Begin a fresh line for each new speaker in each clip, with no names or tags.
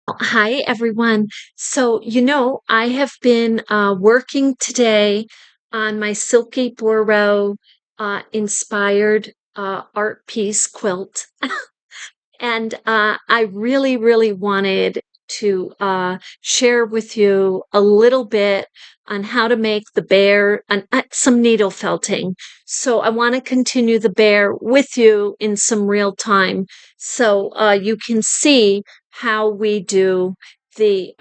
Hi, everyone. I have been working today on my Silky Boro inspired art piece quilt. And I really, really wanted to share with you a little bit on how to make the bear and some needle felting. So I want to continue the bear with you in some real time so you can see how we do the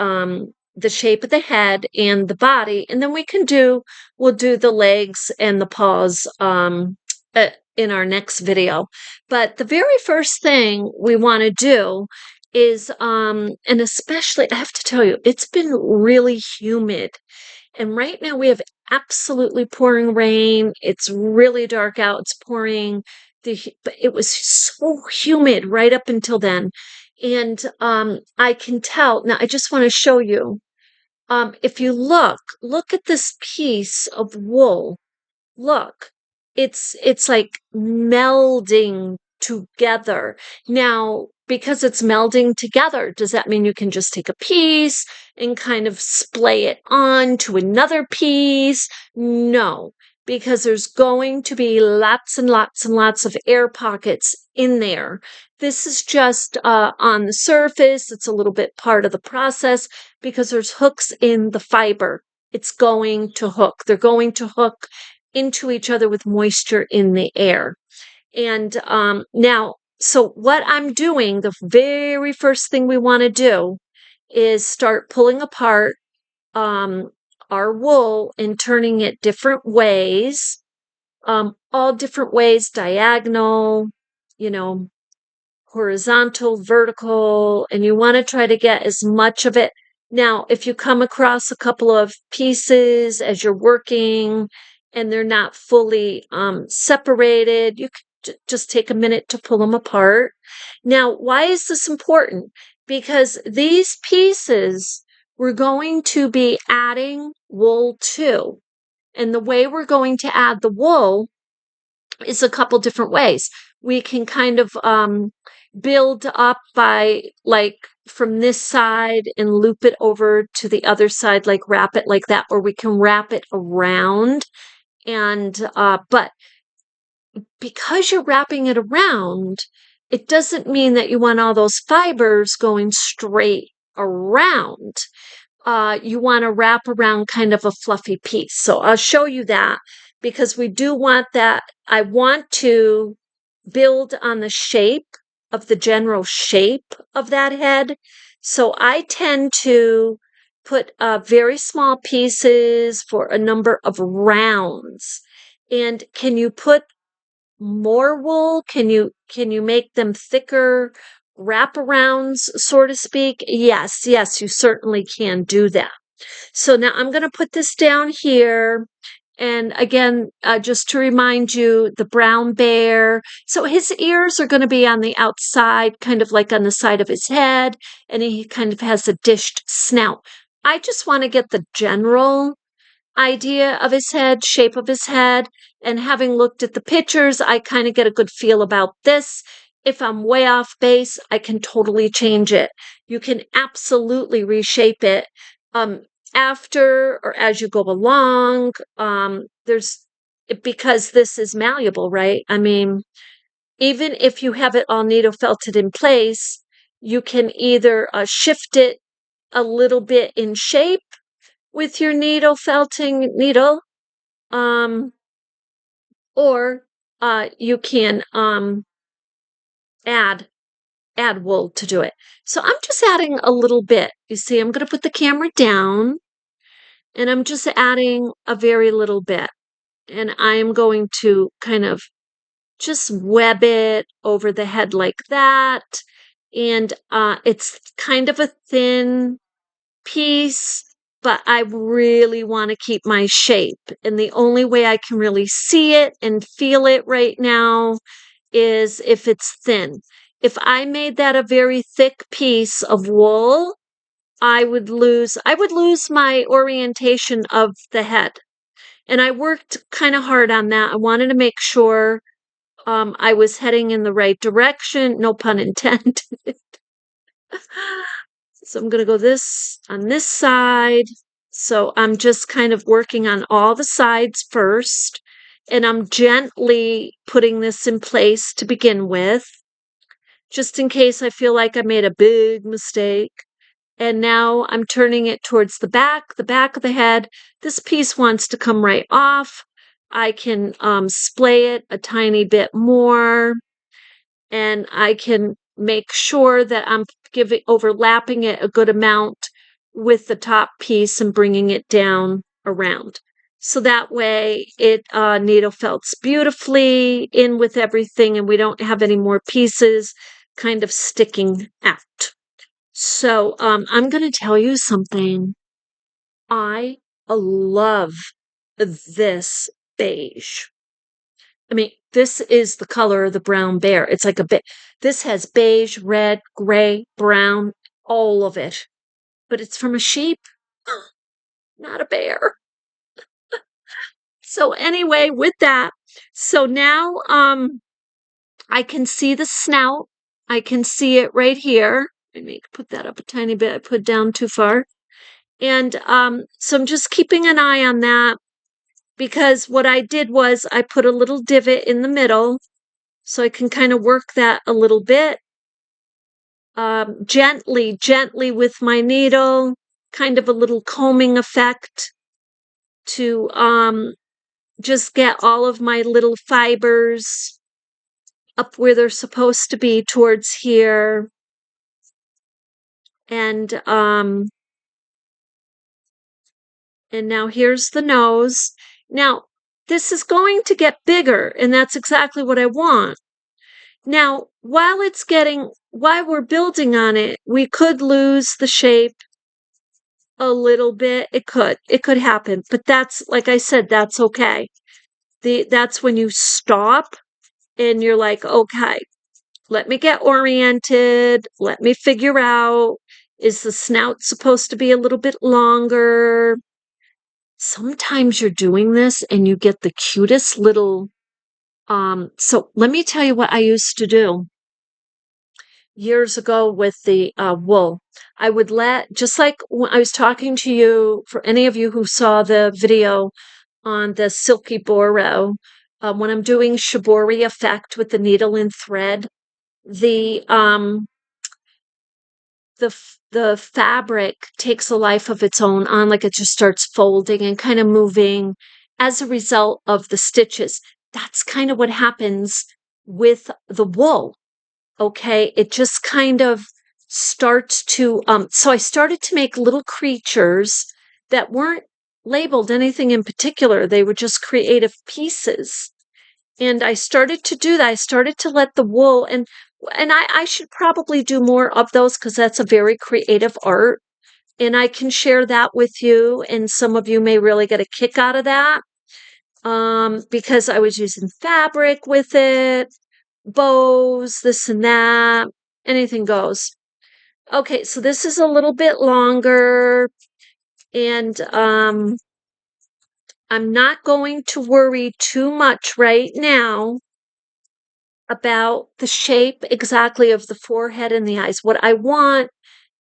shape of the head and the body, and then we'll do the legs and the paws in our next video. But the very first thing we want to do is, and especially, I have to tell you, it's been really humid. And right now we have absolutely pouring rain. It's really dark out. It's pouring. But it was so humid right up until then. And I can tell. Now, I just want to show you. If you look at this piece of wool. Look, it's like melding together. Now, because it's melding together, does that mean you can just take a piece and kind of splay it on to another piece? No, because there's going to be lots and lots and lots of air pockets in there. This is just on the surface. It's a little bit part of the process because there's hooks in the fiber. It's going to hook. They're going to hook into each other with moisture in the air. And now, so what I'm doing, the very first thing we want to do is start pulling apart um, our wool and turning it different ways, all different ways, diagonal, you know, horizontal, vertical, and you want to try to get as much of it. Now, if you come across a couple of pieces as you're working and they're not fully separated, you can just take a minute to pull them apart. Now, why is this important? Because these pieces we're going to be adding wool to. And the way we're going to add the wool is a couple different ways. We can kind of build up by like from this side and loop it over to the other side, like wrap it like that, or we can wrap it around. And but because you're wrapping it around, it doesn't mean that you want all those fibers going straight around. You want to wrap around kind of a fluffy piece. So I'll show you that because we do want that. I want to build on the shape of the general shape of that head. So I tend to put very small pieces for a number of rounds. And can you put more wool? Can you make them thicker wraparounds, so to speak? Yes, you certainly can do that. So now I'm going to put this down here. And again, just to remind you, the brown bear. So his ears are going to be on the outside, kind of like on the side of his head, and he kind of has a dished snout. I just want to get the general idea of his head, shape of his head, and having looked at the pictures, I kind of get a good feel about this. If I'm way off base, I can totally change it. You can absolutely reshape it after or as you go along. There's because this is malleable, right? I mean, even if you have it all needle felted in place, you can either shift it a little bit in shape with your needle felting needle, um, or you can add wool to do it. So I'm just adding a little bit. You see, I'm going to put the camera down and I'm just adding a very little bit. And I am going to kind of just web it over the head like that. And it's kind of a thin piece, but I really want to keep my shape. And the only way I can really see it and feel it right now is if it's thin. If I made that a very thick piece of wool, I would lose my orientation of the head. And I worked kind of hard on that. I wanted to make sure I was heading in the right direction, no pun intended. So I'm going to go this on this side. So I'm just kind of working on all the sides first, and I'm gently putting this in place to begin with, just in case I feel like I made a big mistake. And now I'm turning it towards the back of the head. This piece wants to come right off. I can splay it a tiny bit more, and I can make sure that I'm overlapping it a good amount with the top piece and bringing it down around. So that way it needle felts beautifully in with everything, and we don't have any more pieces kind of sticking out. So I'm going to tell you something. I love this beige. I mean, this is the color of the brown bear. It's like a bit, this has beige, red, gray, brown, all of it. But it's from a sheep, not a bear. So anyway, with that, so now I can see the snout. I can see it right here. Let me put that up a tiny bit. I put down too far. And so I'm just keeping an eye on that, because what I did was I put a little divot in the middle so I can kind of work that a little bit. Gently with my needle, kind of a little combing effect to just get all of my little fibers up where they're supposed to be towards here. And now here's the nose. Now, this is going to get bigger, and that's exactly what I want. Now, while we're building on it, we could lose the shape a little bit. It could happen, but that's, like I said, that's okay. That's when you stop and you're like, okay, let me get oriented. Let me figure out, is the snout supposed to be a little bit longer? Sometimes you're doing this and you get the cutest little, so let me tell you what I used to do years ago with the wool. I would just like when I was talking to you, for any of you who saw the video on the silky boro, when I'm doing shibori effect with the needle and thread, the the fabric takes a life of its own on, like it just starts folding and kind of moving as a result of the stitches. That's kind of what happens with the wool. Okay, it just kind of starts to so I started to make little creatures that weren't labeled anything in particular. They were just creative pieces. And I started to do that. I started to let the wool, and I should probably do more of those, because that's a very creative art. And I can share that with you, and some of you may really get a kick out of that. Because I was using fabric with it, bows, this and that, anything goes. Okay, so this is a little bit longer, and I'm not going to worry too much right now about the shape exactly of the forehead and the eyes. What I want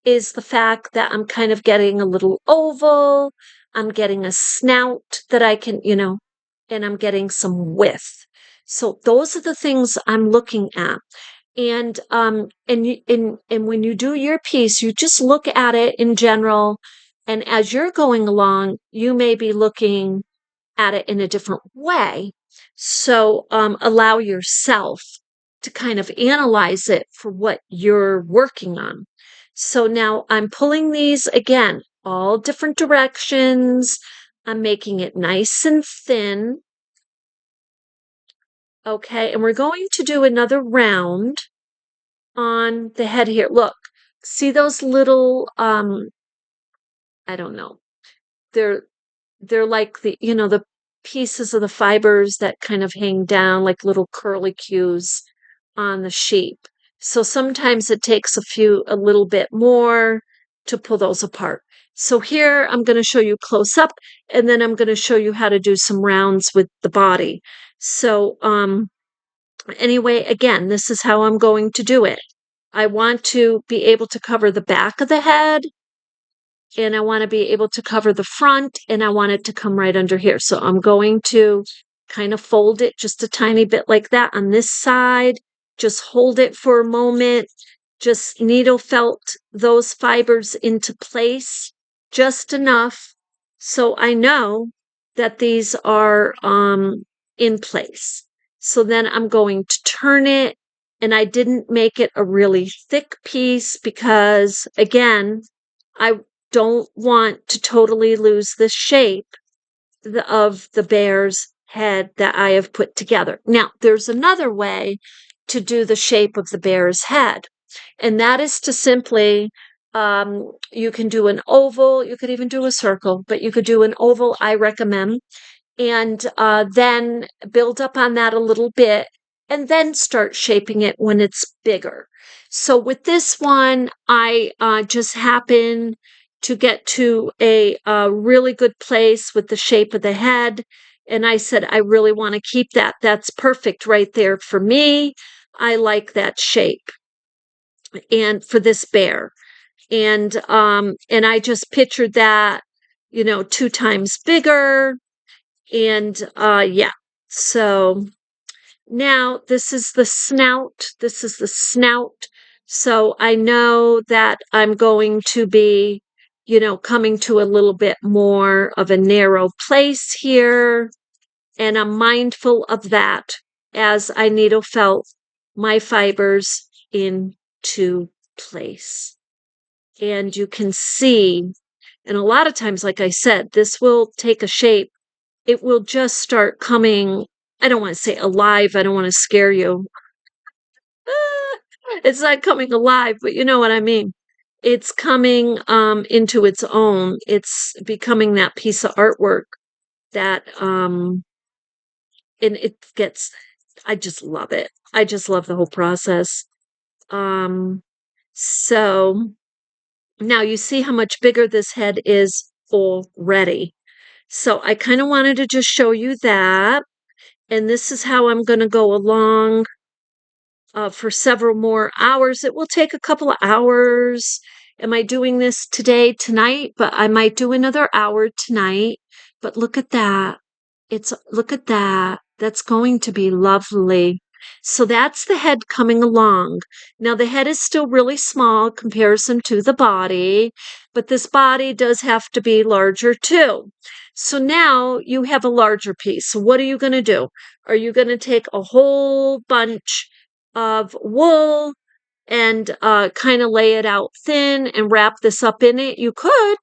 is the fact that I'm kind of getting a little oval, I'm getting a snout that I can, and I'm getting some width. So those are the things I'm looking at. And when you do your piece, you just look at it in general, and as you're going along, you may be looking at it in a different way. So allow yourself to kind of analyze it for what you're working on. So now I'm pulling these again, all different directions. I'm making it nice and thin. Okay, and we're going to do another round on the head here. Look, see those little, I don't know. They're like the pieces of the fibers that kind of hang down like little curly cues on the sheep. So sometimes it takes a little bit more to pull those apart. So here I'm going to show you close up, and then I'm going to show you how to do some rounds with the body. So anyway, again, this is how I'm going to do it. I want to be able to cover the back of the head, and I want to be able to cover the front, and I want it to come right under here. So I'm going to kind of fold it just a tiny bit like that on this side. Just hold it for a moment. Just needle felt those fibers into place just enough so I know that these are in place. So then I'm going to turn it, and I didn't make it a really thick piece because, again, I don't want to totally lose the shape of the bear's head that I have put together. Now, there's another way to do the shape of the bear's head, and that is to simply, you can do an oval, you could even do a circle, but you could do an oval, I recommend, and then build up on that a little bit and then start shaping it when it's bigger. So with this one, I just happen to get to a really good place with the shape of the head. And I said, I really want to keep that. That's perfect right there for me. I like that shape. And for this bear. And I just pictured that, 2 times bigger. And yeah, so now this is the snout. This is the snout. So I know that I'm going to be, coming to a little bit more of a narrow place here. And I'm mindful of that as I needle felt my fibers into place. And you can see, and a lot of times, like I said, this will take a shape. It will just start coming. I don't want to say alive. I don't want to scare you. It's not coming alive, but you know what I mean. It's coming into its own. It's becoming that piece of artwork that and it gets, I just love it. I just love the whole process. Um so now you see how much bigger this head is already. So I kind of wanted to just show you that. And this is how I'm going to go along for several more hours. It will take a couple of hours. Am I doing this today, tonight? But I might do another hour tonight. But look at that. Look at that. That's going to be lovely. So that's the head coming along. Now the head is still really small in comparison to the body, but this body does have to be larger too. So now you have a larger piece. So what are you going to do? Are you going to take a whole bunch of wool and kind of lay it out thin and wrap this up in it? You could,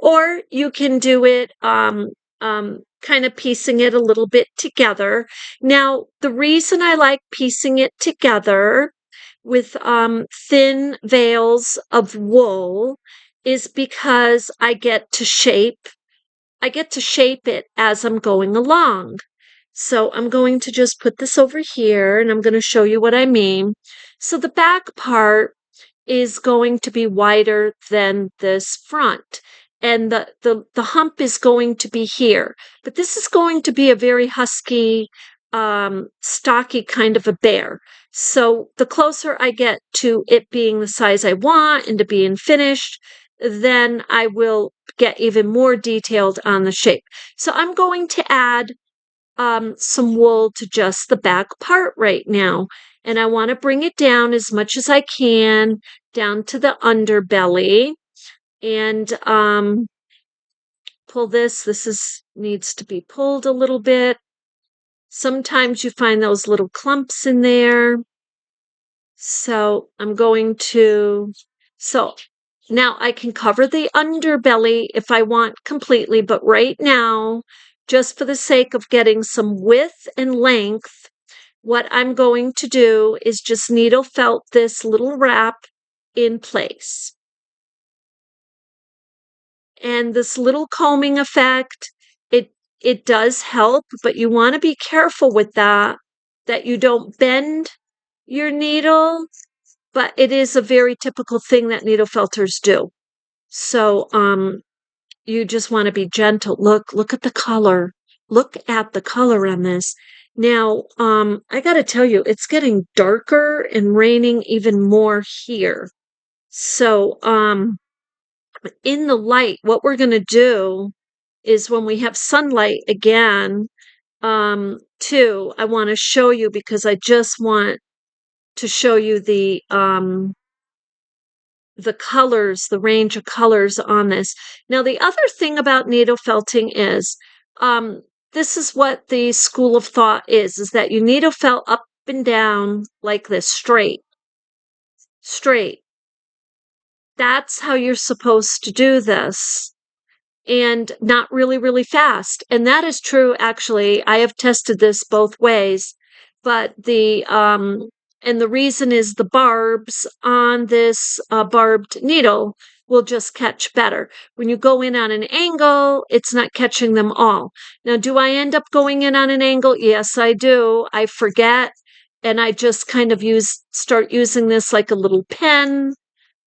or you can do it kind of piecing it a little bit together. Now, the reason I like piecing it together with thin veils of wool is because I get to shape it as I'm going along. So I'm going to just put this over here and I'm going to show you what I mean. So the back part is going to be wider than this front. And the hump is going to be here. But this is going to be a very husky, stocky kind of a bear. So the closer I get to it being the size I want and to being finished, then I will get even more detailed on the shape. So I'm going to add some wool to just the back part right now. And I want to bring it down as much as I can, down to the underbelly. And pull this. Needs to be pulled a little bit. Sometimes you find those little clumps in there. So now I can cover the underbelly if I want completely, but right now, just for the sake of getting some width and length, what I'm going to do is just needle felt this little wrap in place. And this little combing effect, it does help, but you want to be careful with that you don't bend your needle, but it is a very typical thing that needle felters do. So you just want to be gentle. Look at the color. Look at the color on this. Now, I gotta tell you, it's getting darker and raining even more here. So, in the light, what we're gonna do is when we have sunlight again, too, I want to show you because I just want to show you the colors, the range of colors on this. Now, the other thing about needle felting is, this is what the school of thought is that you needle felt up and down like this, straight. That's how you're supposed to do this. And not really, really fast. And that is true, actually. I have tested this both ways, but and the reason is the barbs on this barbed needle will just catch better. When you go in on an angle, it's not catching them all. Now, do I end up going in on an angle? Yes, I do. I forget. And I just kind of start using this like a little pen.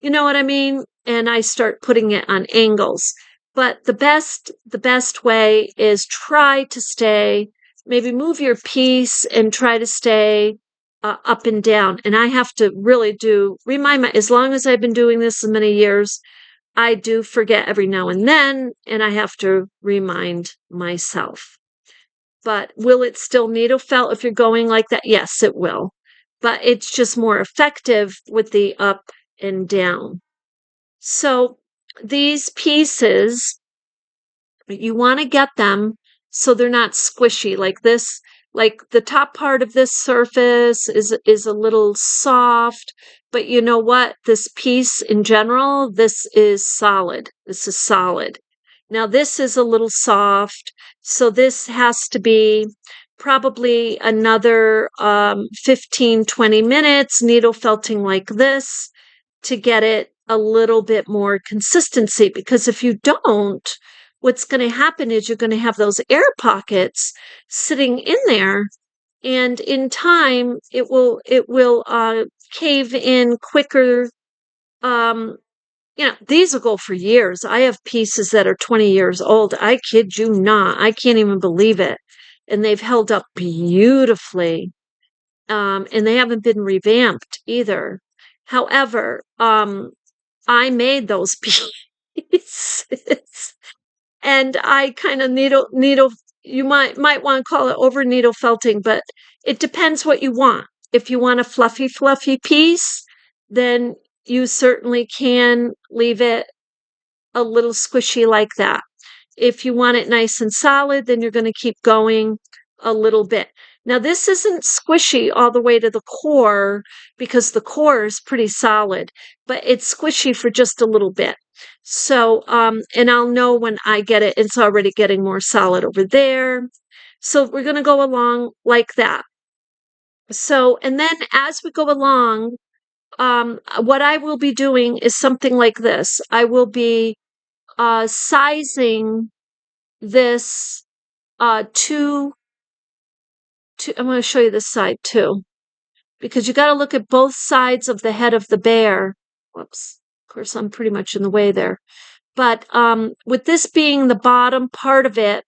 You know what I mean? And I start putting it on angles. But the best way is try to stay, maybe move your piece and try to stay up and down. And I have to really remind my, as long as I've been doing this so many years, I do forget every now and then, and I have to remind myself. But will it still needle felt if you're going like that? Yes, it will. But it's just more effective with the up and down. So these pieces, you want to get them so they're not squishy like this. Like the top part of this surface is a little soft, but you know what? This piece in general, this is solid. This is solid. Now this is a little soft, so this has to be probably another 15, 20 minutes needle felting like this to get it a little bit more consistency, because if you don't, what's going to happen is you're going to have those air pockets sitting in there, and in time it will cave in quicker. um these will go for years. I have pieces that are 20 years old. I kid you not. I can't even believe it. And they've held up beautifully. And they haven't been revamped either. However, I made those pieces. And I kind of needle, you might want to call it over needle felting, but it depends what you want. If you want a fluffy piece, then you certainly can leave it a little squishy like that. If you want it nice and solid, then you're going to keep going a little bit. Now, this isn't squishy all the way to the core because the core is pretty solid, but it's squishy for just a little bit. So, and I'll know when I get it, it's already getting more solid over there. So we're going to go along like that. So, and then as we go along, what I will be doing is something like this. I will be sizing this two. I'm going to show you this side too, because you got to look at both sides of the head of the bear. Whoops. Of course, I'm pretty much in the way there. But with this being the bottom part of it,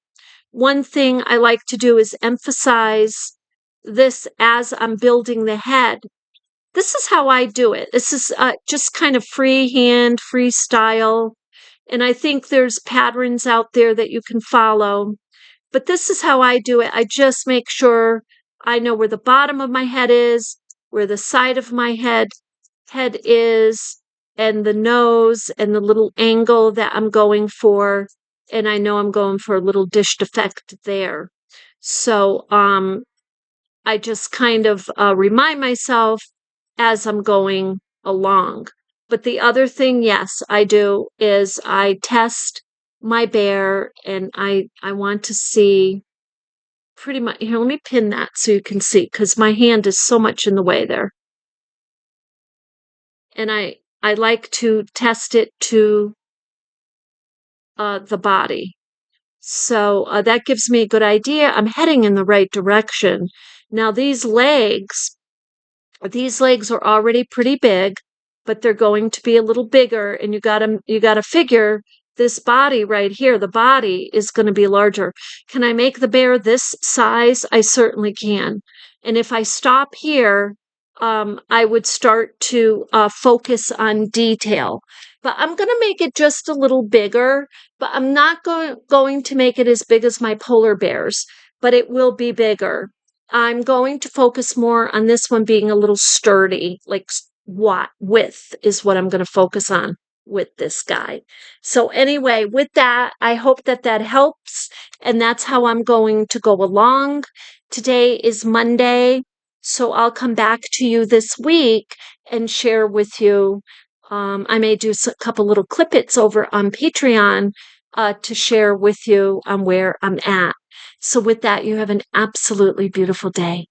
one thing I like to do is emphasize this as I'm building the head. This is how I do it. This is just kind of freehand, freestyle. And I think there's patterns out there that you can follow. But this is how I do it. I just make sure I know where the bottom of my head is, where the side of my head is, and the nose and the little angle that I'm going for. And I know I'm going for a little dished effect there. So I just kind of remind myself as I'm going along. But the other thing, yes, I do is I test my bear, and I want to see pretty much. Here, let me pin that so you can see, because my hand is so much in the way there. And I like to test it to the body. So that gives me a good idea. I'm heading in the right direction. Now these legs are already pretty big, but they're going to be a little bigger, and you gotta figure this body right here, the body is going to be larger. Can I make the bear this size? I certainly can. And if I stop here, I would start to focus on detail. But I'm going to make it just a little bigger, but I'm not going to make it as big as my polar bears, but it will be bigger. I'm going to focus more on this one being a little sturdy, like width is what I'm going to focus on with this guy. So anyway, with that, I hope that that helps. And that's how I'm going to go along. Today is Monday. So I'll come back to you this week and share with you. I may do a couple little clippets over on Patreon to share with you on where I'm at. So with that, you have an absolutely beautiful day.